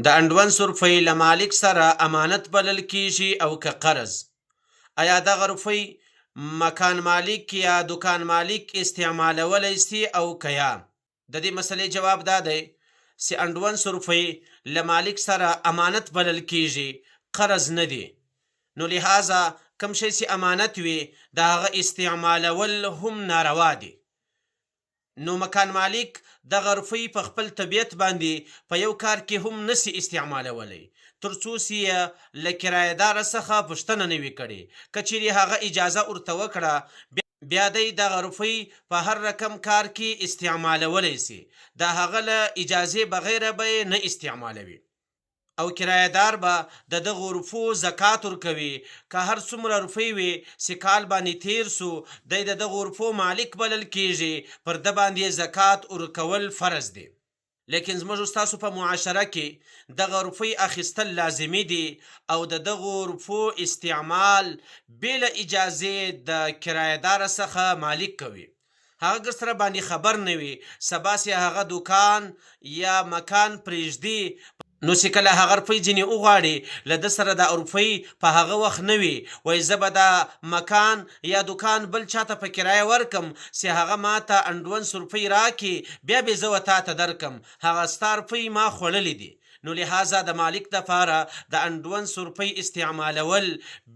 د انډون سورفی له مالک سره امانت بلل کیږي او که قرض. آیا دغه روپۍ مکان مالک یا دکان مالک استعمالولی سي او که یا؟ د دې مسئلې جواب دا دی چې انډون سورفی له مالک سره امانت بلل کیږي، قرض نه دی. نو لحاظه کوم شی چې امانت وي د هغه استعمالول هم ناروا دي. نو مکان مالک دغه روپۍ په خپل طبیعت باندې په یو کار کې هم نسی استعمالولی تر څو چې له کرایهدار څخه پوښتنه نه وي کړې. که چیرې هغه اجازه ورته وکړه بیا دی دغه روپۍ په هر رقم کار کې استعمالولی سي، د هغه له اجازې بغیر به نه استعمالوي او کرایهدار به د دغو روپو زکات ورکوي. که هر څومره روپۍ وي چې کال باندې تیر سو دی د دغو روپو مالک بلل کیږي، پر ده باندې زکات ورکول فرض دی. لیکن زموږ ستاسو په معاشره کې دغه روپۍ اخیستل لازمي دي او د دغو روپو استعمال بېله اجازې د کرایهدار څخه مالک کوي. هغه سره باندې خبر نه وي، سبا چې هغه دکان یا مکان پرېږدي نو چې کله هغه روپۍ ځینې وغواړي له ده سره دا روپۍ په هغه وخت نه وي، وایي زه به دا مکان یا دکان بل چاته په کرایه ورکم چې هغه ما ته انډونس روپۍ راکړي، بیا به زه تا ته درکم، هغه ستا روپۍ ما خوړلې دي. نو لحاظه د مالک دپاره د انډونس روپۍ استعمالول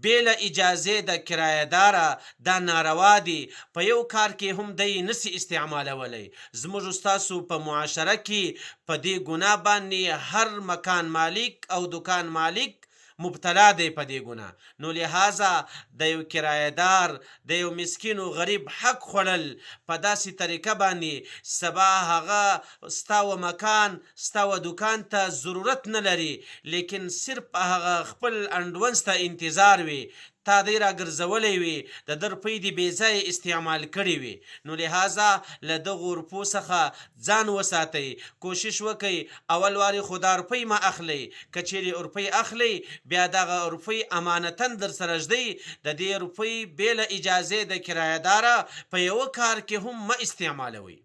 بېله اجازې د کرایهداره دا ناروا دي. په یو کار کې هم دی نسی استعمالولی. زموږ ستاسو په معاشره کې په دې ګناه باندې هر مکان مالک او دکان مالک مبتلا دی په دې ګناه. نو لحاظه د یو کرایهدار د یو مسکین و غریب حق خوړل په داسې طریقه باندې سبا هغه ستا و مکان ستا و دکان ته ضرورت نه لري، لیکن صرف هغه خپل انډونس ته انتظار وي، تا دی راګرځولی وي، د ده روپۍ دې بې ځایه استعمال کړي وي. نو لحاظه له دغو روپو څخه ځان وساتئ. کوشش وکئ اول وارې خو دا روپۍ مه اخلئ. که چیرې روپۍ اخلئ بیا دغه روپۍ امانتاً در سره ږدئ. د دې روپۍ بې له اجازې د کرایهداره په یوه کار کې هم مه استعمالوئ.